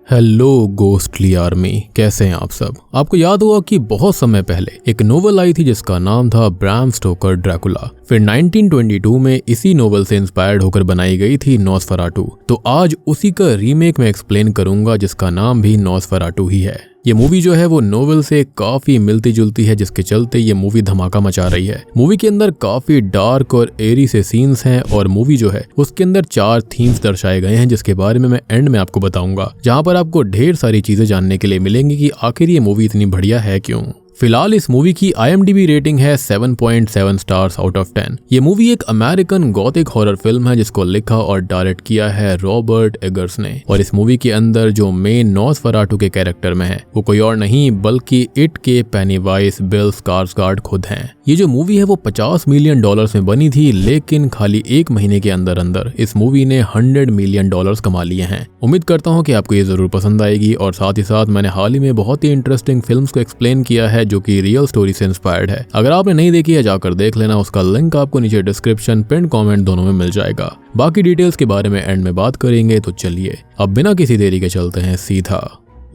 Hello ghostly army, कैसे हैं आप सब। आपको याद होगा कि बहुत समय पहले एक नोवेल आई थी जिसका नाम था ब्राम स्टोकर ड्रैकुला। फिर 1922 में इसी नोवेल से इंस्पायर्ड होकर बनाई गई थी नॉसफेराटू। तो आज उसी का रीमेक मैं एक्सप्लेन करूंगा जिसका नाम भी नॉसफेराटू ही है। ये मूवी जो है वो नोवेल से काफी मिलती जुलती है, जिसके चलते ये मूवी धमाका मचा रही है। मूवी के अंदर काफी डार्क और एरी से सीन्स हैं और मूवी जो है उसके अंदर 4 थीम्स दर्शाए गए हैं जिसके बारे में मैं एंड में आपको बताऊंगा, जहां पर आपको ढेर सारी चीजें जानने के लिए मिलेंगी कि आखिर ये मूवी इतनी बढ़िया है क्यों। फिलहाल इस मूवी की IMDb रेटिंग है 7.7 स्टार्स आउट ऑफ 10। ये मूवी एक अमेरिकन गॉथिक हॉरर फिल्म है जिसको लिखा और डायरेक्ट किया है रॉबर्ट एगर्स ने। और इस मूवी के अंदर जो मेन नॉसफेराटू के कैरेक्टर में है वो कोई और नहीं बल्कि इट के पेनीवाइज बिल स्कार्सगार्ड खुद हैं। ये जो मूवी है वो $50 मिलियन में बनी थी, लेकिन खाली 1 महीने के अंदर अंदर इस मूवी ने $100 मिलियन कमा लिए हैं। उम्मीद करता हूँ कि आपको ये जरूर पसंद आएगी। और साथ ही साथ मैंने हाल ही में बहुत ही इंटरेस्टिंग फिल्म्स को एक्सप्लेन किया है जो कि रियल स्टोरी से इंस्पायर्ड है। अगर आपने नहीं देखी है जाकर देख लेना, उसका लिंक आपको नीचे डिस्क्रिप्शन, पिन कमेंट दोनों में मिल जाएगा। बाकी डिटेल्स के बारे में एंड में बात करेंगे। तो चलिए अब बिना किसी देरी के चलते हैं सीधा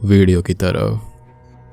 वीडियो की तरफ।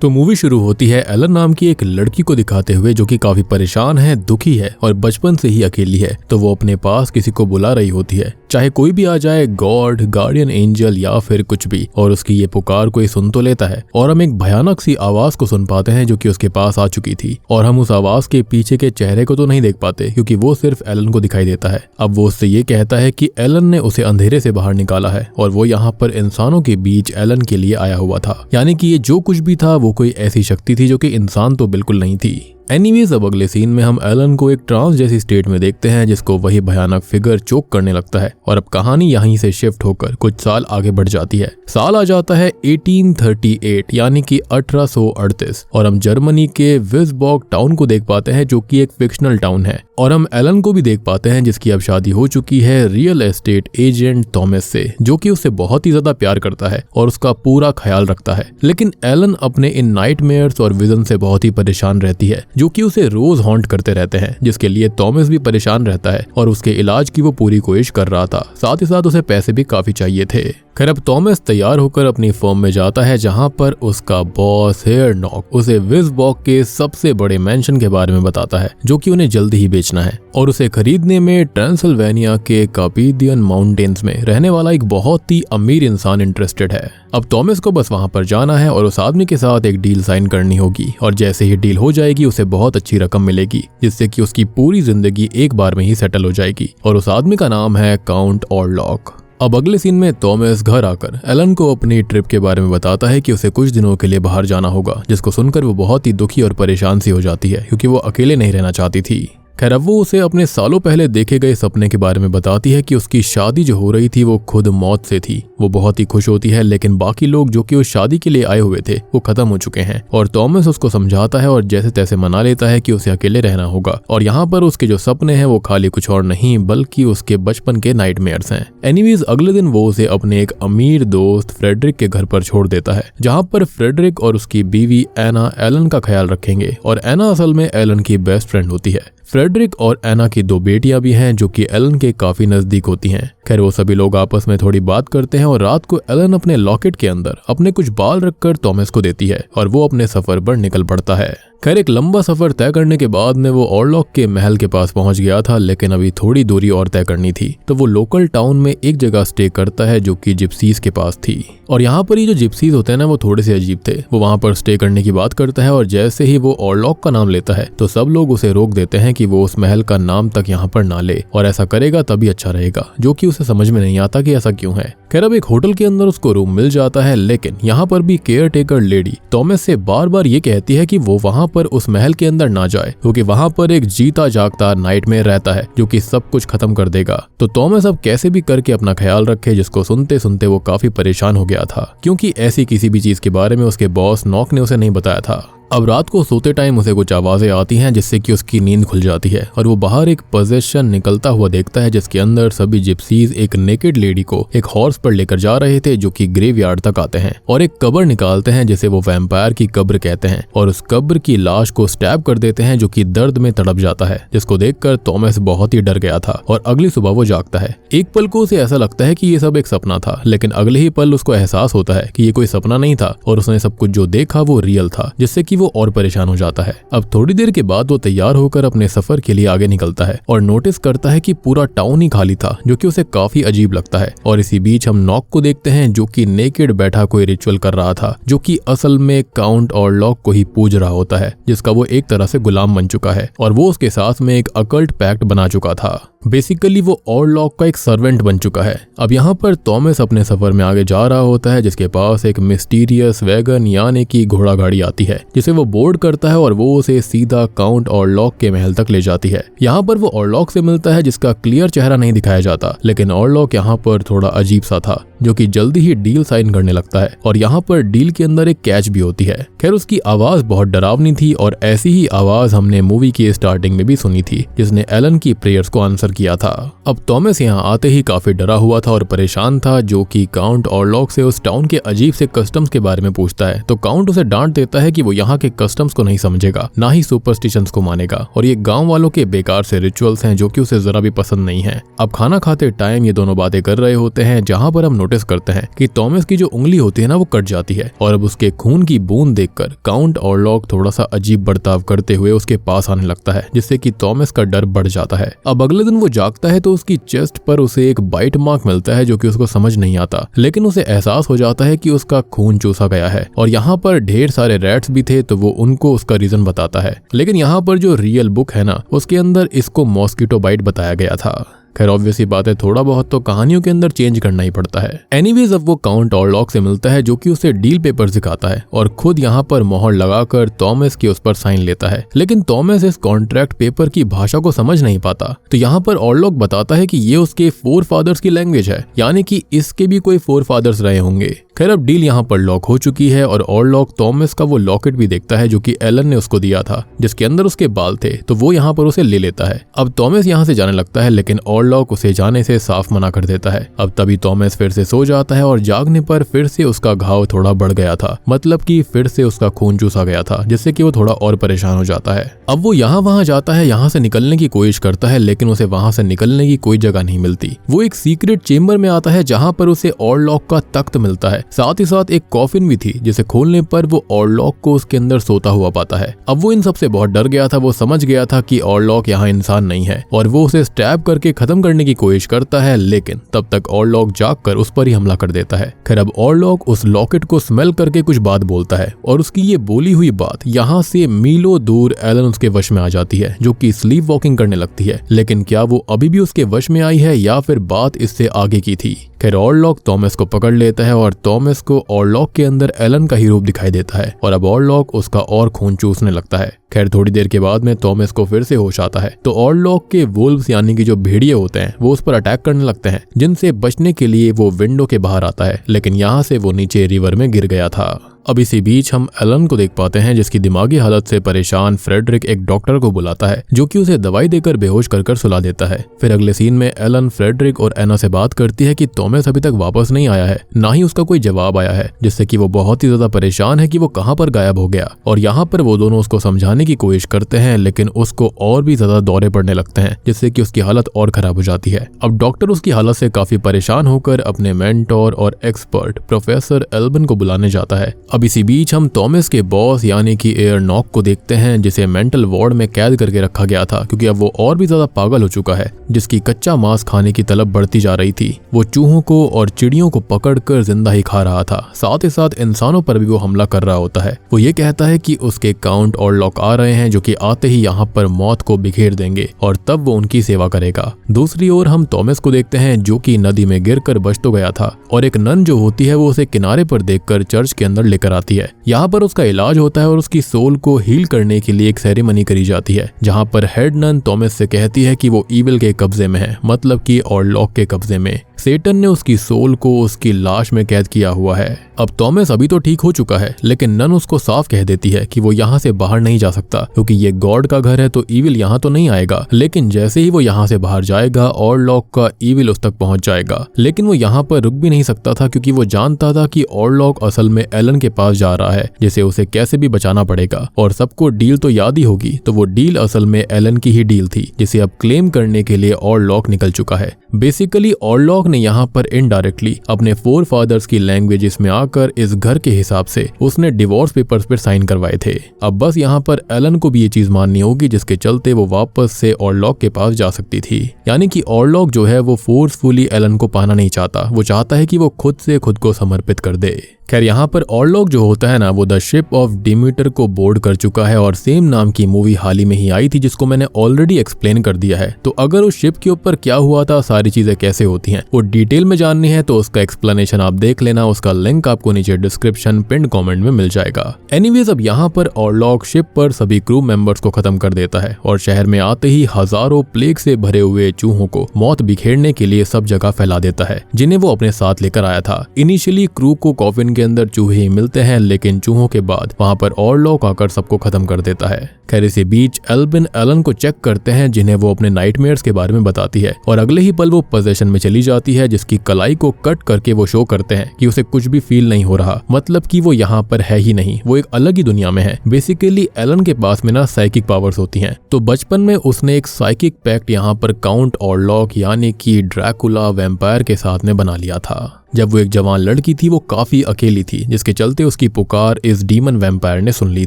तो मूवी शुरू होती है एलन नाम की एक लड़की को दिखाते हुए जो कि काफी परेशान है, दुखी है और बचपन से ही अकेली है। तो वो अपने पास किसी को बुला रही होती है, चाहे कोई भी आ जाए, गॉड, गार्डियन एंजल या फिर कुछ भी। और उसकी ये पुकार कोई सुन तो लेता है और हम एक भयानक सी आवाज को सुन पाते हैं जो कि उसके पास आ चुकी थी। और हम उस आवाज के पीछे के चेहरे को तो नहीं देख पाते क्योंकि वो सिर्फ एलन को दिखाई देता है। अब वो उससे ये कहता है कि एलन ने उसे अंधेरे से बाहर निकाला है और वो यहाँ पर इंसानों के बीच एलन के लिए आया हुआ था। यानी कि ये जो कुछ भी था वो कोई ऐसी शक्ति थी जो कि इंसान तो बिल्कुल नहीं थी। एनीवेज अब अगले सीन में हम एलन को एक ट्रांस जैसी स्टेट में देखते हैं जिसको वही भयानक फिगर चोक करने लगता है। और अब कहानी यहीं से शिफ्ट होकर कुछ साल आगे बढ़ जाती है। साल आ जाता है 1838 यानी कि 1838 और हम जर्मनी के विसबॉर्ग टाउन को देख पाते हैं जो कि एक फिक्शनल टाउन है। और हम एलन को भी देख पाते हैं जिसकी अब शादी हो चुकी है रियल एस्टेट एजेंट थॉमस से, जो कि उससे बहुत ही ज्यादा प्यार करता है और उसका पूरा ख्याल रखता है। लेकिन एलन अपने इन नाइटमेयर्स और विजन से बहुत ही परेशान रहती है जो कि उसे रोज हॉन्ट करते रहते हैं, जिसके लिए थॉमस भी परेशान रहता है और उसके इलाज की वो पूरी कोशिश कर रहा था। साथ ही साथ उसे पैसे भी काफी चाहिए थे। खैर अब थॉमस तैयार होकर अपनी फर्म में जाता है जहां पर उसका बॉस हेयर नॉक उसे विसबॉर्ग के सबसे बड़े मेंशन के बारे में बताता है जो कि उन्हें जल्दी ही बेचना है। और उसे खरीदने में ट्रांसिल्वेनिया के कार्पेथियन माउंटेन्स में रहने वाला एक बहुत ही अमीर इंसान इंटरेस्टेड है। अब थॉमस को बस वहां पर जाना है और उस आदमी के साथ एक डील साइन करनी होगी। और जैसे ही डील हो जाएगी उसे बहुत अच्छी रकम मिलेगी जिससे कि उसकी पूरी जिंदगी एक बार में ही सेटल हो जाएगी। और उस आदमी का नाम है काउंट ऑरलॉक। अब अगले सीन में थॉमस घर आकर एलन को अपनी ट्रिप के बारे में बताता है कि उसे कुछ दिनों के लिए बाहर जाना होगा, जिसको सुनकर वो बहुत ही दुखी और परेशान सी हो जाती है क्योंकि वो अकेले नहीं रहना चाहती थी। खैर अब वो उसे अपने सालों पहले देखे गए सपने के बारे में बताती है कि उसकी शादी जो हो रही थी वो खुद मौत से थी। वो बहुत ही खुश होती है, लेकिन बाकी लोग जो कि उस शादी के लिए आए हुए थे वो खत्म हो चुके हैं। और थॉमस उसको समझाता है और जैसे तैसे मना लेता है कि उसे अकेले रहना होगा। और यहाँ पर उसके जो सपने हैं वो खाली कुछ और नहीं बल्कि उसके बचपन के नाइटमेयर्स हैं। एनीवेज अगले दिन वो उसे अपने एक अमीर दोस्त फ्रेडरिक के घर पर छोड़ देता है, जहाँ पर फ्रेडरिक और उसकी बीवी एना एलन का ख्याल रखेंगे। और एना असल में एलन की बेस्ट फ्रेंड होती है। फ्रेडरिक और एना की 2 बेटियां भी हैं जो कि एलन के काफी नजदीक होती हैं। खैर वो सभी लोग आपस में थोड़ी बात करते हैं और रात को एलन अपने लॉकेट के अंदर अपने कुछ बाल रखकर थॉमस को देती है और वो अपने सफर पर निकल पड़ता है। खैर एक लंबा सफर तय करने के बाद में वो ऑरलॉक के महल के पास पहुंच गया था, लेकिन अभी थोड़ी दूरी और तय करनी थी। तो वो लोकल टाउन में एक जगह स्टे करता है जो कि जिप्सीज के पास थी। और यहाँ पर ये जो जिप्सीज होते हैं ना वो थोड़े से अजीब थे। वो वहां पर स्टे करने की बात करता है और जैसे ही वो ऑरलॉक का नाम लेता है तो सब लोग उसे रोक देते हैं कि वो उस महल का नाम तक यहाँ पर ना ले और ऐसा करेगा तभी अच्छा रहेगा, जो कि उसे समझ में नहीं आता कि ऐसा क्यों है। खैर अब एक होटल के अंदर उसको रूम मिल जाता है, लेकिन यहाँ पर भी केयर टेकर लेडी थॉमस से बार बार ये कहती है कि वो वहां पर उस महल के अंदर ना जाए क्योंकि वहां पर एक जीता जागता नाइटमेयर रहता है जो कि सब कुछ खत्म कर देगा। तो थॉमस अब कैसे भी करके अपना ख्याल रखे, जिसको सुनते सुनते वो काफी परेशान हो गया था क्योंकि ऐसी किसी भी चीज के बारे में उसके बॉस नॉक ने उसे नहीं बताया था। अब रात को सोते टाइम उसे कुछ आवाजें आती हैं जिससे कि उसकी नींद खुल जाती है और वो बाहर एक पोजेशन निकलता हुआ देखता है जिसके अंदर सभी जिप्सीज एक नेकेड लेडी को एक हॉर्स पर लेकर जा रहे थे जो कि ग्रेवयार्ड तक आते हैं और एक कब्र निकालते हैं जिसे वो वैम्पायर की कब्र कहते हैं और उस कब्र की लाश को स्टैब कर देते हैं जो कि दर्द में तड़प जाता है, जिसको देखकर थॉमस बहुत ही डर गया था और अगली सुबह वो जागता है। एक पल को उसे ऐसा लगता है कि ये सब एक सपना था, लेकिन अगले ही पल उसको एहसास होता है कि ये कोई सपना नहीं था और उसने सब कुछ जो देखा वो रियल था, जिससे कि वो और परेशान हो जाता है। अब थोड़ी देर के बाद वो तैयार होकर अपने सफर के लिए आगे निकलता है और नोटिस करता है कि पूरा टाउन ही खाली था, जो कि उसे काफी अजीब लगता है। और इसी बीच हम नॉक को देखते हैं जो कि नेकेड बैठा कोई रिचुअल कर रहा था, जो कि असल में काउंट ऑरलॉक को ही पूज रहा होता है, जिसका वो एक तरह से गुलाम बन चुका है और वो उसके साथ में एक अकल्ट पैक्ट बना चुका था। बेसिकली वो ऑरलॉक का एक सर्वेंट बन चुका है। अब यहाँ पर थॉमस अपने सफर में आगे जा रहा होता है, जिसके पास एक मिस्टीरियस वैगन यानी कि घोड़ा गाड़ी आती है, जिसे वो बोर्ड करता है और वो उसे सीधा काउंट ऑरलॉक के महल तक ले जाती है। यहाँ पर वो ऑरलॉक से मिलता है जिसका क्लियर चेहरा नहीं दिखाया जाता, लेकिन ऑरलॉक यहाँ पर थोड़ा अजीब सा था, जो कि जल्दी ही डील साइन करने लगता है और यहाँ पर डील के अंदर एक कैच भी होती है। खैर उसकी आवाज बहुत डरावनी थी और ऐसी ही आवाज हमने मूवी की स्टार्टिंग में भी सुनी थी, जिसने एलन की प्रेयर्स को आंसर किया था। अब थॉमस यहाँ आते ही काफी डरा हुआ था और परेशान था, जो कि काउंट ऑरलॉक से उस टाउन के अजीब से कस्टम्स के बारे में पूछता है। तो काउंट उसे डांट देता है कि वो यहाँ के कस्टम्स को नहीं समझेगा, ना ही सुपरस्टिशंस को मानेगा और ये गांव वालों के बेकार से रिचुअल्स हैं जो कि उसे जरा भी पसंद नहीं है। अब खाना खाते टाइम ये दोनों बातें कर रहे होते हैं, जहाँ पर हम नोटिस करते हैं कि थॉमस की जो उंगली होती है ना वो कट जाती है और अब उसके खून की बूंद देखकर काउंट ऑरलॉक थोड़ा सा अजीब बर्ताव करते हुए उसके पास आने लगता है, जिससे कि थॉमस का डर बढ़ जाता है। अब अगले दिन वो जागता है तो उसकी चेस्ट पर उसे एक बाइट मार्क मिलता है, जो कि उसको समझ नहीं आता, लेकिन उसे एहसास हो जाता है कि उसका खून चूसा गया है और यहाँ पर ढेर सारे रैट्स भी थे, तो वो उनको उसका रीजन बताता है। लेकिन यहाँ पर जो रियल बुक है ना उसके अंदर इसको मॉस्किटो बाइट बताया गया था। खैर ऑब्वियसली बात है, थोड़ा बहुत तो कहानियों के अंदर चेंज करना ही पड़ता है। एनीवेज अब वो काउंट ऑरलॉक से मिलता है, जो कि उसे डील पेपर दिखाता है और खुद यहाँ पर मोहर लगाकर थॉमस के उस पर साइन लेता है। लेकिन थॉमस इस कॉन्ट्रैक्ट पेपर की भाषा को समझ नहीं पाता, तो यहाँ पर ऑरलॉक बताता है कि ये उसके फोर फादर्स की लैंग्वेज है, यानी कि इसके भी कोई फोर फादर्स रहे होंगे। खैर अब डील यहाँ पर लॉक हो चुकी है और ऑरलॉक थॉमस का वो लॉकेट भी देखता है जो कि एलन ने उसको दिया था, जिसके अंदर उसके बाल थे, तो वो यहाँ पर उसे ले लेता है। अब थॉमस यहाँ से जाने लगता है, लेकिन ऑरलॉक उसे जाने से साफ मना कर देता है। अब तभी थॉमस फिर से सो जाता है और जागने पर फिर से उसका घाव थोड़ा बढ़ गया था, मतलब कि फिर से उसका खून चूसा गया था, जिससे कि वो थोड़ा और परेशान हो जाता है। अब वो यहाँ वहाँ जाता है, यहाँ से निकलने की कोशिश करता है, लेकिन उसे वहाँ से निकलने की कोई जगह नहीं मिलती। वो एक सीक्रेट चेम्बर में आता है जहाँ पर उसे ऑरलॉक का तख्त मिलता है, साथ ही साथ एक कॉफिन भी थी, जिसे खोलने पर वो ऑरलॉक को उसके अंदर सोता हुआ पाता है। अब वो इन सबसे बहुत डर गया था, वो समझ गया था कि ऑरलॉक यहाँ इंसान नहीं है और वो उसे स्टैब करके खत्म करने की कोशिश करता है, लेकिन तब तक ऑरलॉक जागकर उस पर ही हमला कर देता है। खैर अब ऑरलॉक उस लॉकेट को स्मेल करके कुछ बात बोलता है और उसकी ये बोली हुई बात यहाँ से मीलों दूर एलन उसके वश में आ जाती है, जो कि स्लीप वॉकिंग करने लगती है। लेकिन क्या वो अभी भी उसके वश में आई है या फिर बात इससे आगे की थी? खैर ऑरलॉक थॉमस को पकड़ लेता है और थॉमस को ऑरलॉक के अंदर एलन का ही रूप दिखाई देता है और अब ऑरलॉक उसका और खून चूसने लगता है। खैर थोड़ी देर के बाद में थॉमस को फिर से होश आता है, तो ऑरलॉक के वुल्व्स यानी कि जो भेड़िए होते हैं वो उस पर अटैक करने लगते हैं, जिनसे बचने के लिए वो विंडो के बाहर आता है, लेकिन यहाँ से वो नीचे रिवर में गिर गया था। अब इसी बीच हम एलन को देख पाते हैं, जिसकी दिमागी हालत से परेशान फ्रेडरिक एक डॉक्टर को बुलाता है, जो कि उसे दवाई देकर बेहोश कर सुला देता है। फिर अगले सीन में एलन फ्रेडरिक और एना से बात करती है कि थॉमस अभी तक वापस नहीं आया है, ना ही उसका कोई जवाब आया है, जिससे कि वो बहुत ही ज्यादा परेशान है कि वो कहाँ पर गायब हो गया। और यहाँ पर वो दोनों उसको समझाने की कोशिश करते हैं, लेकिन उसको और भी ज्यादा दौरे पड़ने लगते हैं, जिससे कि उसकी हालत और खराब हो जाती है। अब डॉक्टर उसकी हालत से काफी परेशान होकर अपने मेंटोर और एक्सपर्ट प्रोफेसर एल्बन को बुलाने जाता है। अब इसी बीच हम थॉमस के बॉस यानी कि एयर नॉक को देखते हैं, जिसे मेंटल वार्ड में कैद करके रखा गया था, क्योंकि अब वो और भी ज्यादा पागल हो चुका है, जिसकी कच्चा मांस खाने की तलब बढ़ती जा रही थी। वो चूहों को और चिड़ियों को पकड़कर जिंदा ही खा रहा था, साथ ही साथ इंसानों पर भी वो हमला कर रहा होता है। वो ये कहता है कि उसके काउंट ऑरलॉक आ रहे हैं, जो कि आते ही यहाँ पर मौत को बिखेर देंगे और तब वो उनकी सेवा करेगा। दूसरी ओर हम थॉमस को देखते हैं, जो कि नदी में गिरकर बच तो गया था और एक नन जो होती है वो उसे किनारे पर देखकर चर्च के अंदर लेकर आती है। यहाँ पर उसका इलाज होता है और उसकी सोल को हील करने के लिए एक सेरेमनी करी जाती है, जहाँ पर हेड नन थॉमस से कहती है कि वो ईविल के कब्जे में है, मतलब कि ऑरलॉक के कब्जे में। सेटन ने उसकी सोल को उसकी लाश में कैद किया हुआ है। अब थॉमस अभी तो ठीक हो चुका है, लेकिन नन उसको साफ कह देती है कि वो यहाँ से बाहर नहीं जा सकता क्योंकि ये गॉड का घर है, तो ईविल यहाँ तो नहीं आएगा। लेकिन जैसे ही वो यहाँ से बाहर जाएगा ऑरलॉक का ईविल उस तक पहुंच जाएगा। लेकिन वो यहाँ पर रुक भी नहीं सकता था क्योंकि वो जानता था कि ऑरलॉक असल में एलन के पास जा रहा है, जिसे उसे कैसे भी बचाना पड़ेगा। और सबको डील तो याद ही होगी, तो वो डील असल में एलन की ही डील थी, जिसे अब क्लेम करने के लिए ऑरलॉक निकल चुका है। बेसिकली ऑरलॉक ने यहाँ पर इनडायरेक्टली अपने फोर फादर्स की लैंग्वेज में आकर इस घर के हिसाब से उसने डिवोर्स पेपर्स पर साइन करवाए थे। अब बस यहाँ पर एलन को भी ये चीज माननी होगी, जिसके चलते वो वापस से ऑरलॉक के पास जा सकती थी। यानी कि ऑरलॉक जो है वो फोर्सफुली एलन को पाना नहीं चाहता, वो चाहता है कि वो खुद से खुद को समर्पित कर दे। खैर यहाँ पर ऑरलॉक जो होता है ना, वो द शिप ऑफ डिमीटर को बोर्ड कर चुका है और सेम नाम की मूवी हाल ही में ही आई थी, जिसको मैंने ऑलरेडी एक्सप्लेन कर दिया है। तो अगर उस शिप के ऊपर क्या हुआ था, सारी चीजें कैसे होती हैं, वो डिटेल में जाननी है तो उसका एक्सप्लेनेशन आप देख लेना। उसका लिंक आपको नीचे डिस्क्रिप्शन पिन कमेंट में मिल जाएगा। एनीवेज अब यहाँ पर ऑरलॉक शिप पर सभी क्रू मेंबर्स को खत्म कर देता है और शहर में आते ही हजारों प्लेग से भरे हुए चूहों को मौत बिखेरने के लिए सब जगह फैला देता है, जिन्हें वो अपने साथ लेकर आया था। इनिशियली क्रू को कॉफिन के अंदर चूहे मिलते हैं, लेकिन चूहों के बाद वहां पर ऑरलॉक आकर सबको खत्म कर देता है। खैर इसी बीच एल्विन एलन को चेक करते हैं, जिन्हें वो अपने नाइटमेयर्स के बारे में बताती है और अगले ही पल वो पोजेशन में चली जाती है, जिसकी कलाई को कट करके वो शो करते हैं कि उसे कुछ भी फील नहीं हो रहा, मतलब कि वो यहाँ पर है ही नहीं, वो एक अलग ही दुनिया में है। बेसिकली एलन के पास में ना साइकिक पावर्स होती हैं, तो बचपन में उसने एक साइकिक पैक्ट यहाँ पर काउंट ऑरलॉक यानी कि ड्रैकुला वैम्पायर के साथ में बना लिया था। जब वो एक जवान लड़की थी वो काफी अकेली थी, जिसके चलते उसकी पुकार इस डीमन वैम्पायर ने सुन ली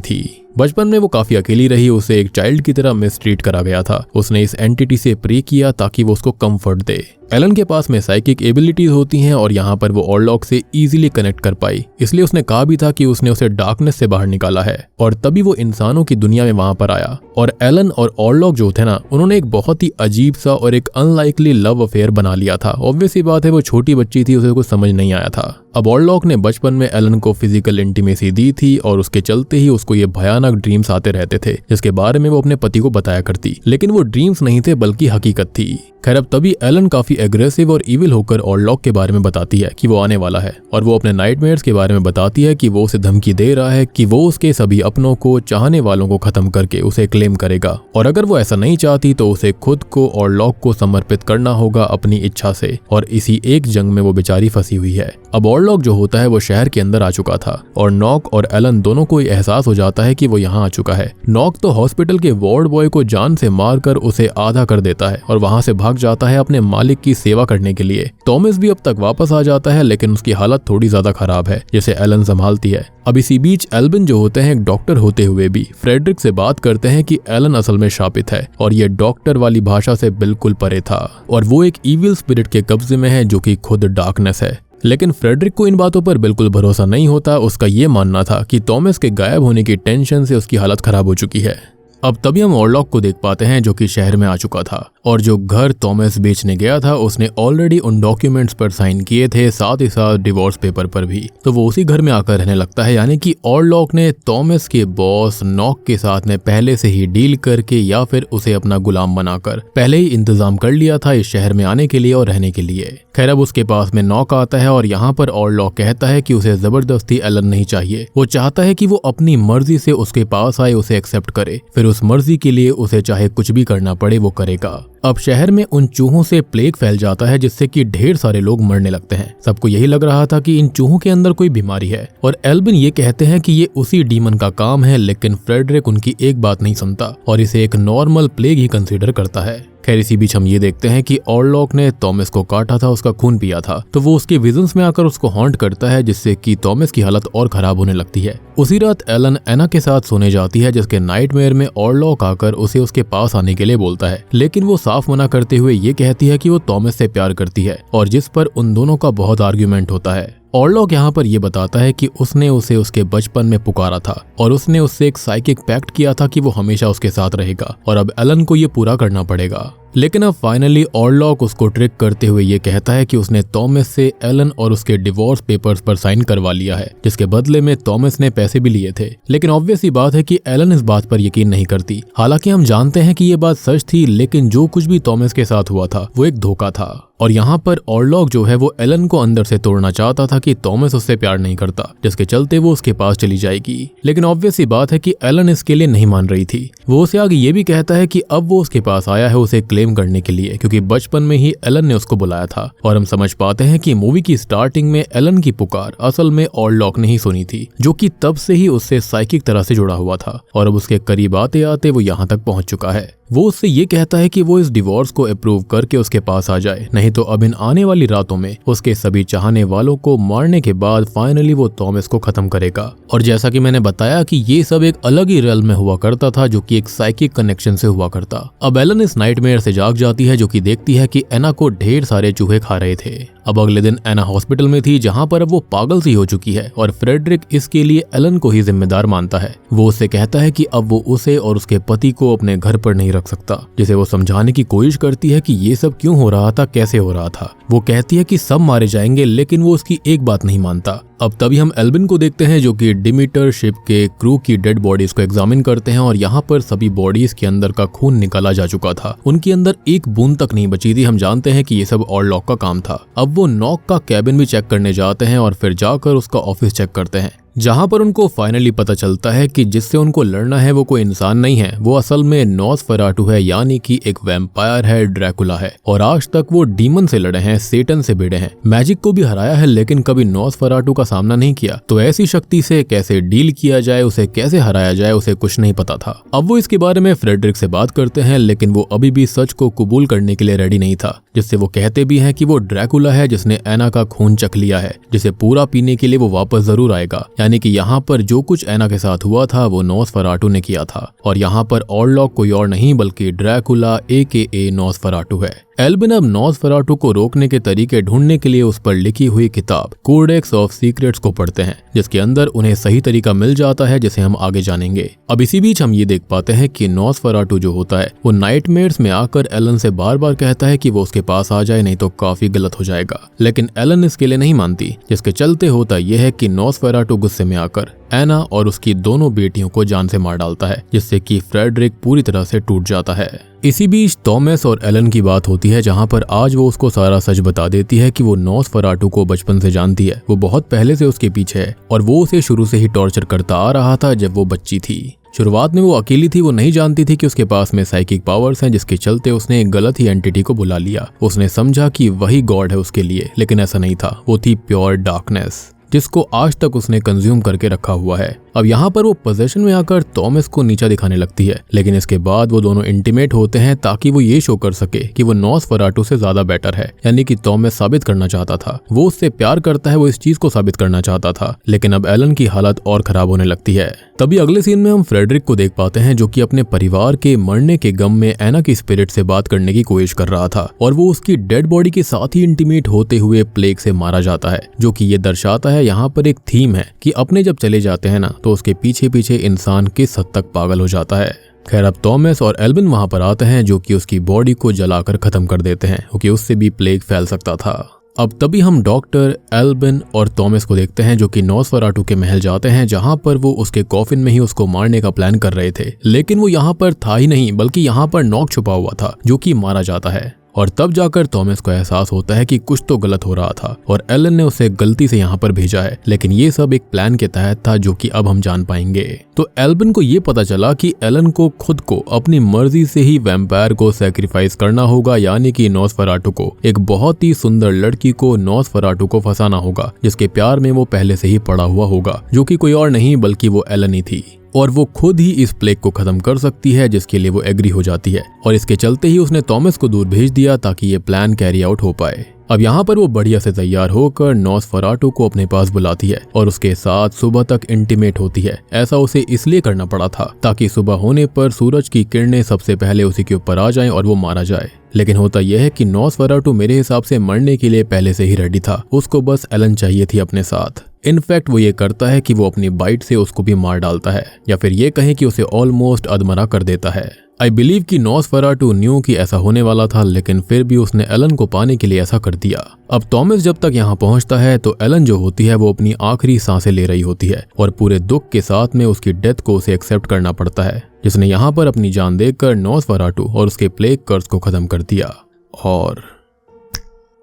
थी। बचपन में वो काफी अकेली रही, उसे एक चाइल्ड की तरह मिसट्रीट करा गया था। उसने इस एंटिटी से प्रे किया ताकि वो उसको कंफर्ट दे। एलन के पास में साइकिक एबिलिटीज होती हैं और यहाँ पर वो ऑरलॉक से इजीली कनेक्ट कर पाई, इसलिए उसने कहा भी था कि उसने उसे डार्कनेस से बाहर निकाला है और तभी वो इंसानों की दुनिया में वहां पर आया। और एलन और ऑरलॉक जो थे ना, उन्होंने एक बहुत ही अजीब सा और एक अनलाइकली लव अफेयर बना लिया था। ऑब्वियस सी बात है, वो छोटी बच्ची थी, उसे कुछ समझ नहीं आया था। अब ऑरलॉक ने बचपन में एलन को फिजिकल इंटीमेसी दी थी और उसके चलते ही उसको ये भयानक ड्रीम्स आते रहते थे, जिसके बारे में वो अपने पति को बताया करती, लेकिन वो ड्रीम्स नहीं थे बल्कि हकीकत थी। खैर अब तभी एलन काफी एग्रेसिव और इविल होकर ऑरलॉक के बारे में बताती है कि वो आने वाला है, और वो अपने नाइटमेयर्स के बारे में बताती है कि वो उसे धमकी दे रहा है कि वो उसके सभी अपनों को, चाहने वालों को खत्म करके उसे क्लेम करेगा, और अगर वो ऐसा नहीं चाहती तो उसे खुद को ऑरलॉक को समर्पित करना होगा अपनी इच्छा से। और इसी एक जंग में वो बेचारी फंसी हुई है। अब ऑरलॉक जो होता है वो शहर के अंदर आ चुका था और नॉक और एलन दोनों को एहसास हो जाता है कि वो यहाँ आ चुका है। नॉक तो हॉस्पिटल के वार्ड बॉय को जान से मारकर उसे आधा कर देता है और वहां से भाग जाता है अपने मालिक की सेवा करने के लिए। थॉमस भी अब तक वापस आ जाता है, लेकिन उसकी हालत थोड़ी ज्यादा खराब है, जिसे एलन संभालती है। अब इसी बीच एल्विन जो होते हैं एक डॉक्टर होते हुए भी फ्रेडरिक से बात करते हैं कि एलन असल में शापित है और ये डॉक्टर वाली भाषा से बिल्कुल परे था और वो एक इविल स्पिरिट के कब्जे में है जो कि खुद डार्कनेस है। लेकिन फ्रेडरिक को इन बातों पर बिल्कुल भरोसा नहीं होता। उसका ये मानना था कि थॉमस के गायब होने की टेंशन से उसकी हालत खराब हो चुकी है। अब तभी हम ऑरलॉक को देख पाते हैं जो कि शहर में आ चुका था और जो घर थॉमस बेचने गया था उसने ऑलरेडी उन डॉक्यूमेंट्स पर साइन किए थे, साथ ही साथ डिवोर्स पेपर पर भी। तो वो उसी घर में आकर रहने लगता है, यानी कि ऑरलॉक ने थॉमस के बॉस नॉक के साथ में पहले से ही डील करके या फिर उसे अपना गुलाम बनाकर पहले ही इंतजाम कर लिया था इस शहर में आने के लिए और रहने के लिए। खैर अब उसके पास में नॉक आता है और यहाँ पर ऑरलॉक कहता है कि उसे जबरदस्ती एलन नहीं चाहिए, वो चाहता है कि वो अपनी मर्जी से उसके पास आए, उसे एक्सेप्ट करे, फिर उस मर्जी के लिए उसे चाहे कुछ भी करना पड़े वो करेगा। अब शहर में उन चूहों से प्लेग फैल जाता है जिससे कि ढेर सारे लोग मरने लगते हैं। सबको यही लग रहा था कि इन चूहों के अंदर कोई बीमारी है और एल्विन ये कहते हैं कि ये उसी डीमन का काम है, लेकिन फ्रेडरिक उनकी एक बात नहीं सुनता और इसे एक नॉर्मल प्लेग ही कंसीडर करता है। खैर इसी बीच हम ये देखते हैं कि ऑरलॉक ने थॉमस को काटा था, उसका खून पिया था, तो वो उसके विजन्स में आकर उसको हॉन्ट करता है, जिससे कि थॉमस की हालत और खराब होने लगती है। उसी रात एलन एना के साथ सोने जाती है, जिसके नाइटमेयर में ऑरलॉक आकर उसे उसके पास आने के लिए बोलता है, लेकिन वो साफ मना करते हुए ये कहती है कि वो थॉमस से प्यार करती है और जिस पर उन दोनों का बहुत आर्ग्यूमेंट होता है। ऑरलॉक यहाँ पर ये बताता है कि उसने उसे उसके बचपन में पुकारा था और उसने उससे एक साइकिक पैक्ट किया था कि वो हमेशा उसके साथ रहेगा और अब एलन को ये पूरा करना पड़ेगा। लेकिन अब फाइनली ऑरलॉक उसको ट्रिक करते हुए ये कहता है कि उसने थॉमस से एलन और उसके डिवोर्स पेपर्स पर साइन करवा लिया है, जिसके बदले में थॉमस ने पैसे भी लिए थे। लेकिन ऑब्वियस ही बात है कि एलन इस बात पर यकीन नहीं करती। हालांकि हम जानते हैं कि ये बात सच थी, लेकिन जो कुछ भी थॉमस के साथ हुआ था वो एक धोखा था। और यहाँ पर ऑरलॉक जो है वो एलन को अंदर से तोड़ना चाहता था कि थॉमस उससे प्यार नहीं करता, जिसके चलते वो उसके पास चली जाएगी। लेकिन ऑब्वियस ही बात है कि एलन इसके लिए नहीं मान रही थी। वो उसे आगे ये भी कहता है कि अब वो उसके पास आया है उसे क्लेम करने के लिए, क्योंकि बचपन में ही एलन ने उसको बुलाया था। और हम समझ पाते हैं कि मूवी की स्टार्टिंग में एलन की पुकार असल में ऑरलॉक ने ही सुनी थी, जो कि तब से ही उससे साइकिक तरह से जुड़ा हुआ था। और अब उसके करीब आते आते वो यहाँ तक पहुंच चुका है। वो उससे ये कहता है कि वो इस डिवोर्स को अप्रूव करके उसके पास आ जाए, नहीं तो अब इन आने वाली रातों में उसके सभी चाहने वालों को मारने के बाद फाइनली वो थॉमस को खत्म करेगा। और जैसा कि मैंने बताया कि ये सब एक अलग ही रियल में हुआ करता था, जो कि एक साइकिक कनेक्शन से हुआ करता। अब एलन इस नाइटमेयर से जाग जाती है, जो कि देखती है कि एना को ढेर सारे चूहे खा रहे थे। अब अगले दिन एना हॉस्पिटल में थी, जहाँ पर अब वो पागल सी हो चुकी है और फ्रेडरिक इसके लिए एलन को ही जिम्मेदार मानता है। वो उससे कहता है कि अब वो उसे और उसके पति को अपने घर पर नहीं रख सकता, जिसे वो समझाने की कोशिश करती है कि ये सब क्यों हो रहा था, कैसे हो रहा था। वो कहती है कि सब मारे जाएंगे, लेकिन वो उसकी एक बात नहीं मानता। अब तभी हम एल्विन को देखते हैं, जो कि डिमीटर शिप के क्रू की डेड बॉडीज को एग्जामिन करते हैं। और यहाँ पर सभी बॉडीज के अंदर का खून निकाला जा चुका था, उनके अंदर एक बूंद तक नहीं बची थी। हम जानते हैं कि ये सब ऑरलॉक का काम था। अब वो नॉक का कैबिन भी चेक करने जाते हैं और फिर जाकर उसका ऑफिस चेक करते हैं, जहां पर उनको फाइनली पता चलता है कि जिससे उनको लड़ना है वो कोई इंसान नहीं है, वो असल में नॉसफेराटू है, यानी कि एक वैम्पायर है, ड्रैकुला है। और आज तक वो डीमन से लड़े हैं, सेटन से भिड़े हैं, मैजिक को भी हराया है, लेकिन कभी नॉसफेराटू का सामना नहीं किया। तो ऐसी शक्ति से कैसे डील किया जाए, उसे कैसे हराया जाए, उसे कुछ नहीं पता था। अब वो इसके बारे में फ्रेडरिक से बात करते हैं, लेकिन वो अभी भी सच को कबूल करने के लिए रेडी नहीं था, जिससे वो कहते भी हैं कि वो ड्रैकुला है जिसने एना का खून चख लिया है, जिसे पूरा पीने के लिए वो वापस जरूर आएगा। यानी कि यहाँ पर जो कुछ एना के साथ हुआ था वो नॉसफेराटू ने किया था। और यहाँ पर ऑरलॉक कोई और नहीं बल्कि ड्रैकुला AKA नॉसफेराटू है। एल्विन अब नॉसफेराटू को रोकने के तरीके ढूंढने के लिए उस पर लिखी हुई किताब कोडेक्स ऑफ सीक्रेट्स को पढ़ते हैं, जिसके अंदर उन्हें सही तरीका मिल जाता है, जिसे हम आगे जानेंगे। अब इसी बीच हम ये देख पाते हैं कि नॉसफेराटू जो होता है वो नाइटमेयर्स में आकर एलन से बार बार कहता है कि वो उसके पास आ जाए, नहीं तो काफी गलत हो जाएगा। लेकिन एलन इसके लिए नहीं मानती, जिसके चलते होता यह है कि नॉसफेराटू गुस्से में आकर एना और उसकी दोनों बेटियों को जान से मार डालता है, जिससे कि फ्रेडरिक पूरी तरह से टूट जाता है। इसी बीच थॉमस और एलन की बात होती है, जहां पर आज वो उसको सारा सच बता देती है कि वो नॉसफेराटू को बचपन से जानती है, वो बहुत पहले से उसके पीछे है और वो उसे शुरू से ही टॉर्चर करता आ रहा था जब वो बच्ची थी। शुरुआत में वो अकेली थी, वो नहीं जानती थी कि उसके पास में साइकिक पावर्स हैं, जिसके चलते उसने एक गलत ही एंटिटी को बुला लिया। उसने समझा कि वही गॉड है उसके लिए, लेकिन ऐसा नहीं था। वो थी प्योर डार्कनेस, जिसको आज तक उसने कंज्यूम करके रखा हुआ है। अब यहाँ पर वो पोजेशन में आकर थॉमस को नीचा दिखाने लगती है, लेकिन इसके बाद वो दोनों इंटीमेट होते हैं ताकि वो ये शो कर सके कि वो नॉसफेराटू से ज्यादा बेटर है। यानी कि थॉमस साबित करना चाहता था, वो उससे प्यार करता है, वो इस चीज को साबित करना चाहता था। लेकिन अब एलन की हालत और खराब होने लगती है। तभी अगले सीन में हम फ्रेडरिक को देख पाते हैं, जो कि अपने परिवार के मरने के गम में एना की स्पिरिट से बात करने की कोशिश कर रहा था, और वो उसकी डेड बॉडी के साथ ही इंटीमेट होते हुए प्लेग से मारा जाता है, जो कि ये दर्शाता है यहाँ पर एक थीम है कि अपने जब चले जाते हैं ना, तो उसके पीछे पीछे इंसान किस हद तक पागल हो जाता है। खैर, अब थॉमस और एल्विन वहां पर आते हैं, जो कि उसकी बॉडी को जलाकर खत्म कर देते हैं, क्योंकि उससे भी प्लेग फैल सकता था। अब तभी हम डॉक्टर, एल्विन और थॉमस को देखते हैं, जो कि नॉसफेराटू के महल जाते हैं, जहां पर वो उसके कॉफिन में ही उसको मारने का प्लान कर रहे थे। लेकिन वो यहाँ पर था ही नहीं, बल्कि यहाँ पर नॉक छुपा हुआ था, जो कि मारा जाता है। और तब जाकर थॉमस को एहसास होता है कि कुछ तो गलत हो रहा था और एलन ने उसे गलती से यहाँ पर भेजा है, लेकिन ये सब एक प्लान के तहत था, जो कि अब हम जान पाएंगे। तो एल्विन को ये पता चला कि एलन को खुद को अपनी मर्जी से ही वैम्पायर को सैक्रिफाइस करना होगा, यानी कि नॉसफेराटू को, एक बहुत ही सुंदर लड़की को नॉसफेराटू को फंसाना होगा, जिसके प्यार में वो पहले से ही पड़ा हुआ होगा, जो कि कोई और नहीं बल्कि वो एलन ही थी। और वो खुद ही इस प्लेग को खत्म कर सकती है, जिसके लिए वो एग्री हो जाती है। और इसके चलते ही उसने थॉमस को दूर भेज दिया ताकि ये प्लान कैरी आउट हो पाए। अब यहाँ पर वो बढ़िया से तैयार होकर नॉसफेराटू को अपने पास बुलाती है और उसके साथ सुबह तक इंटीमेट होती है। ऐसा उसे इसलिए करना पड़ा था ताकि सुबह होने पर सूरज की किरणें सबसे पहले उसी के ऊपर आ जाएं और वो मारा जाए। लेकिन होता यह है कि नॉसफेराटू मेरे हिसाब से मरने के लिए पहले से ही रेडी था, उसको बस एलन चाहिए थी अपने साथ। इनफैक्ट वो ये करता है कि वो अपनी बाइट से उसको भी मार डालता है, या फिर ये कहें कि उसे ऑलमोस्ट अधमरा कर देता है। आई बिलीव कि नॉसफेराटू न्यू कि ऐसा होने वाला था, लेकिन फिर भी उसने एलन को पाने के लिए ऐसा कर दिया। अब थॉमस जब तक यहाँ पहुँचता है तो एलन जो होती है वो अपनी आखिरी सांसें ले रही होती है, और पूरे दुख के साथ में उसकी डेथ को उसे एक्सेप्ट करना पड़ता है, जिसने यहाँ पर अपनी जान देकर नॉसफेराटू और उसके प्लेग कर्स को खत्म कर दिया। और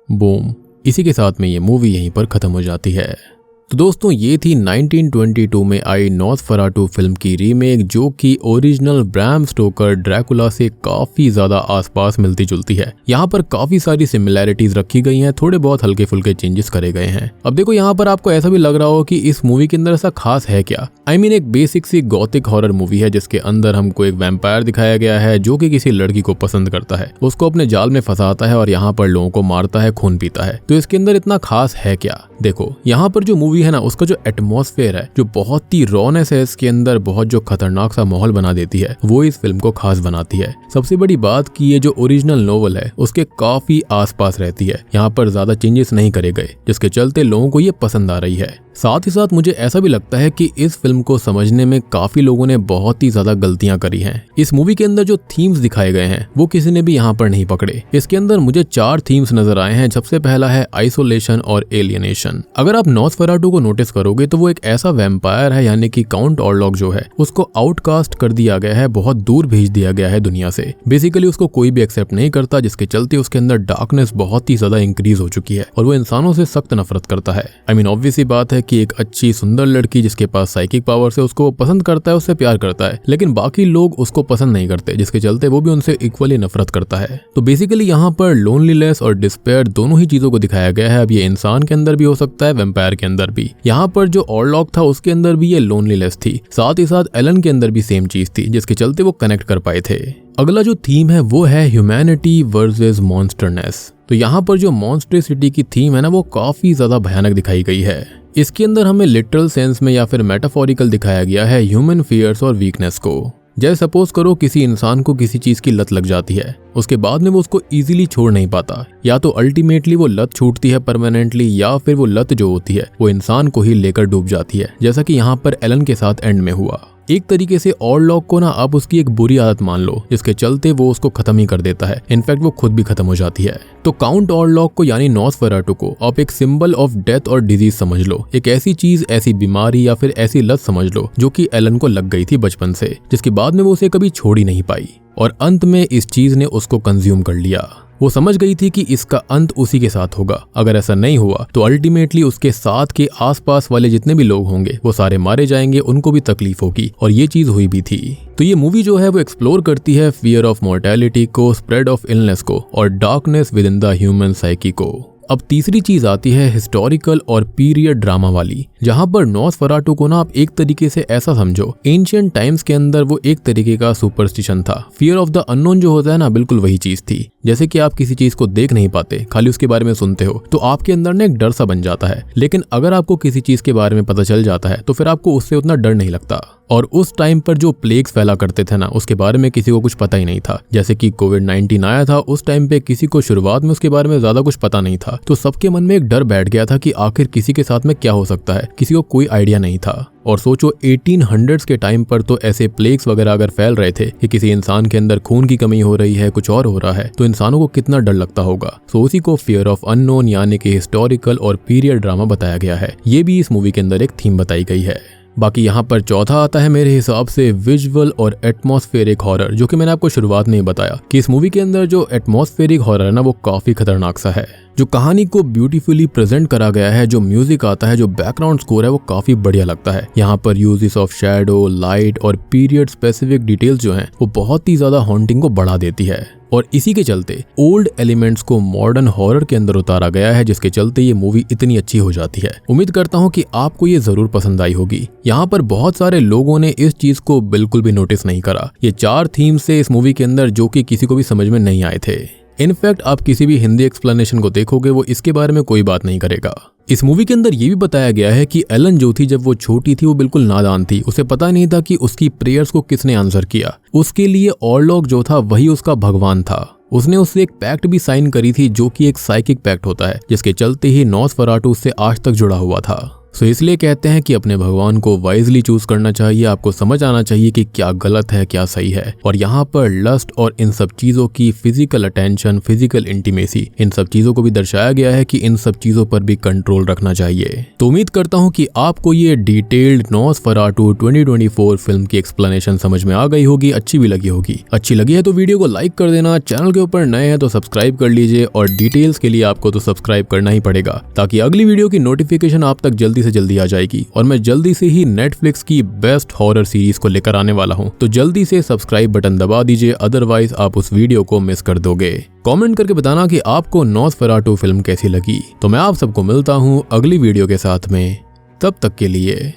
बूम, इसी के साथ में ये मूवी यहीं पर खत्म हो जाती है। तो दोस्तों ये थी 1922 में आई नॉसफेराटू फिल्म की रीमेक, जो कि ओरिजिनल ब्रैम स्टोकर ड्रैकुला से काफी ज्यादा आसपास मिलती जुलती है। यहाँ पर काफी सारी सिमिलैरिटीज रखी गई हैं, थोड़े बहुत हल्के फुल्के चेंजेस करे गए हैं। अब देखो यहाँ पर आपको ऐसा भी लग रहा हो कि इस मूवी के अंदर ऐसा खास है क्या। आई मीन एक बेसिक सी गॉथिक हॉरर मूवी है जिसके अंदर हमको एक वैम्पायर दिखाया गया है जो कि किसी लड़की को पसंद करता है, उसको अपने जाल में फंसाता है और यहाँ पर लोगों को मारता है, खून पीता है। तो इसके अंदर इतना खास है क्या। देखो यहाँ पर जो मूवी है ना, उसका जो एटमॉस्फेयर है, जो बहुत ही रॉनेस है इसके अंदर, बहुत जो खतरनाक सा माहौल बना देती है, वो इस फिल्म को खास बनाती है। सबसे बड़ी बात कि ये जो ओरिजिनल नोवेल है उसके काफी आसपास रहती है, यहाँ पर ज्यादा चेंजेस नहीं करे गए, जिसके चलते लोगों को ये पसंद आ रही है। साथ ही साथ मुझे ऐसा भी लगता है कि इस फिल्म को समझने में काफी लोगों ने बहुत ही ज्यादा गलतियां करी हैं। इस मूवी के अंदर जो थीम्स दिखाए गए हैं वो किसी ने भी यहाँ पर नहीं पकड़े। इसके अंदर मुझे 4 थीम्स नजर आए हैं। सबसे पहला है आइसोलेशन और एलियनेशन। अगर आप नॉसफेराटू को नोटिस करोगे तो वो एक ऐसा वैम्पायर है, यानी कि काउंट ऑरलॉक जो है उसको आउटकास्ट कर दिया गया है, बहुत दूर भेज दिया गया है दुनिया से। बेसिकली उसको कोई भी एक्सेप्ट नहीं करता, जिसके चलते उसके अंदर डार्कनेस बहुत ही ज्यादा इंक्रीज हो चुकी है और वो इंसानों से सख्त नफरत करता है। आई मीन ऑब्वियस सी बात है कि एक अच्छी सुंदर लड़की जिसके पास साइकिक पावर से उसको पसंद करता है, उससे प्यार करता है, लेकिन बाकी लोग उसको पसंद नहीं करते, जिसके चलते वो भी उनसे इक्वली नफरत करता है। तो बेसिकली यहाँ पर लोनलीनेस और डिस्पेयर दोनों ही चीजों को दिखाया गया है। अब ये इंसान के अंदर भी हो सकता है, वैम्पायर के अंदर भी। यहाँ पर जो ऑरलॉक था उसके अंदर भी ये लोनलीनेस थी, साथ ही साथ एलन के अंदर भी सेम चीज थी, जिसके चलते वो कनेक्ट कर पाए थे। अगला जो थीम है वो है ह्यूमैनिटी वर्सेस मॉन्स्टरनेस। तो यहाँ पर जो मॉन्स्ट्रेसिटी की थीम है ना, वो काफी ज्यादा भयानक दिखाई गई है। इसके अंदर हमें लिटरल सेंस में या फिर मेटाफोरिकल दिखाया गया है ह्यूमन फियर्स और वीकनेस को। जैसे सपोज करो किसी इंसान को किसी चीज की लत लग जाती है, उसके बाद में वो उसको इजीली छोड़ नहीं पाता, या तो अल्टीमेटली वो लत छूटती है परमानेंटली, या फिर वो लत जो होती है वो इंसान को ही लेकर डूब जाती है, जैसा कि यहाँ पर एलन के साथ एंड में हुआ। एक तरीके से ऑरलॉक को ना आप उसकी एक बुरी आदत मान लो, जिसके चलते वो उसको खत्म ही कर देता है। इनफैक्ट वो खुद भी खत्म हो जाती है। तो काउंट ऑरलॉक को यानी नॉसफेराटू को आप एक सिंबल ऑफ डेथ और डिजीज समझ लो, एक ऐसी चीज, ऐसी बीमारी या फिर ऐसी लत समझ लो जो कि एलन को लग गई थी बचपन से, जिसके बाद में वो उसे कभी छोड़ ही नहीं पाई, और अंत में इस चीज ने उसको कंज्यूम कर लिया। वो समझ गई थी कि इसका अंत उसी के साथ होगा। अगर ऐसा नहीं हुआ तो अल्टीमेटली उसके साथ के आसपास वाले जितने भी लोग होंगे वो सारे मारे जाएंगे, उनको भी तकलीफ होगी, और ये चीज हुई भी थी। तो ये मूवी जो है वो एक्सप्लोर करती है फियर ऑफ मोर्टेलिटी को, स्प्रेड ऑफ इलनेस को और darkness with in the human psyche को। अब तीसरी चीज आती है हिस्टोरिकल और पीरियड ड्रामा वाली, जहां पर नॉसफेराटू को ना आप एक तरीके से ऐसा समझो, एंशिएंट टाइम्स के अंदर वो एक तरीके का सुपरस्टिशन था। फियर ऑफ द अननोन जो होता है ना, बिल्कुल वही चीज थी। जैसे कि आप किसी चीज को देख नहीं पाते, खाली उसके बारे में सुनते हो, तो आपके अंदर ना एक डर सा बन जाता है। लेकिन अगर आपको किसी चीज के बारे में पता चल जाता है तो फिर आपको उससे उतना डर नहीं लगता। और उस टाइम पर जो प्लेग्स फैला करते थे ना, उसके बारे में किसी को कुछ पता ही नहीं था। जैसे कि कोविड-19 आया था, उस टाइम पे किसी को शुरुआत में उसके बारे में ज्यादा कुछ पता नहीं था, तो सबके मन में एक डर बैठ गया था कि आखिर किसी के साथ में क्या हो सकता है, किसी को कोई आइडिया नहीं था। और सोचो 1800s के टाइम पर तो ऐसे प्लेग्स वगैरह अगर फैल रहे थे कि किसी इंसान के अंदर खून की कमी हो रही है, कुछ और हो रहा है, तो इंसानों को कितना डर लगता होगा। सो उसी को फियर ऑफ अननोन यानी कि हिस्टोरिकल और पीरियड ड्रामा बताया गया है। ये भी इस मूवी के अंदर एक थीम बताई गई है। बाकी यहाँ पर चौथा आता है मेरे हिसाब से विजुअल और एटमॉस्फेरिक हॉरर, जो कि मैंने आपको शुरुआत में ही बताया कि इस मूवी के अंदर जो एटमॉस्फेरिक हॉरर है ना, वो काफी खतरनाक सा है। जो कहानी को ब्यूटीफुली प्रेजेंट करा गया है, जो म्यूजिक आता है, जो बैकग्राउंड स्कोर है, वो काफी बढ़िया लगता है। यहाँ पर यूजेस ऑफ शैडो, लाइट और पीरियड स्पेसिफिक डिटेल्स जो हैं वो बहुत ही ज्यादा हॉन्टिंग को बढ़ा देती है। और इसी के चलते ओल्ड एलिमेंट्स को मॉडर्न हॉरर के अंदर उतारा गया है, जिसके चलते ये मूवी इतनी अच्छी हो जाती है। उम्मीद करता हूँ कि आपको ये जरूर पसंद आई होगी। यहाँ पर बहुत सारे लोगों ने इस चीज को बिल्कुल भी नोटिस नहीं करा। ये 4 थीम्स से इस मूवी के अंदर जो कि किसी को भी समझ में नहीं आए थे। इनफैक्ट आप किसी भी हिंदी एक्सप्लेनेशन को देखोगे वो इसके बारे में कोई बात नहीं करेगा। इस मूवी के अंदर ये भी बताया गया है कि एलन जो थी जब वो छोटी थी वो बिल्कुल नादान थी, उसे पता नहीं था कि उसकी प्रेयर्स को किसने आंसर किया। उसके लिए ऑरलॉक जो था वही उसका भगवान था। उसने उससे एक पैक्ट भी साइन करी थी जो कि एक साइकिक पैक्ट होता है, जिसके चलते ही नॉसफेराटू उससे आज तक जुड़ा हुआ था। सो इसलिए कहते हैं कि अपने भगवान को वाइजली चूज करना चाहिए। आपको समझ आना चाहिए कि क्या गलत है क्या सही है। और यहाँ पर लस्ट और इन सब चीजों की फिजिकल अटेंशन, फिजिकल इंटीमेसी, इन सब चीजों को भी दर्शाया गया है कि इन सब चीजों पर भी कंट्रोल रखना चाहिए। तो उम्मीद करता हूँ कि आपको ये डिटेल्ड नॉसफेराटू 2024 फिल्म की एक्सप्लेनेशन समझ में आ गई होगी, अच्छी भी लगी होगी। अच्छी लगी है तो वीडियो को लाइक कर देना, चैनल के ऊपर नए हैं तो सब्सक्राइब कर लीजिए, और डिटेल्स के लिए आपको तो सब्सक्राइब करना ही पड़ेगा ताकि अगली वीडियो की नोटिफिकेशन आप तक जल्दी से जल्दी आ जाएगी। और मैं जल्दी से ही नेटफ्लिक्स की बेस्ट हॉरर सीरीज को लेकर आने वाला हूं, तो जल्दी से सब्सक्राइब बटन दबा दीजिए, अदरवाइज आप उस वीडियो को मिस कर दोगे। कमेंट करके बताना कि आपको नॉसफेराटू फिल्म कैसी लगी। तो मैं आप सबको मिलता हूं अगली वीडियो के साथ में, तब तक के लिए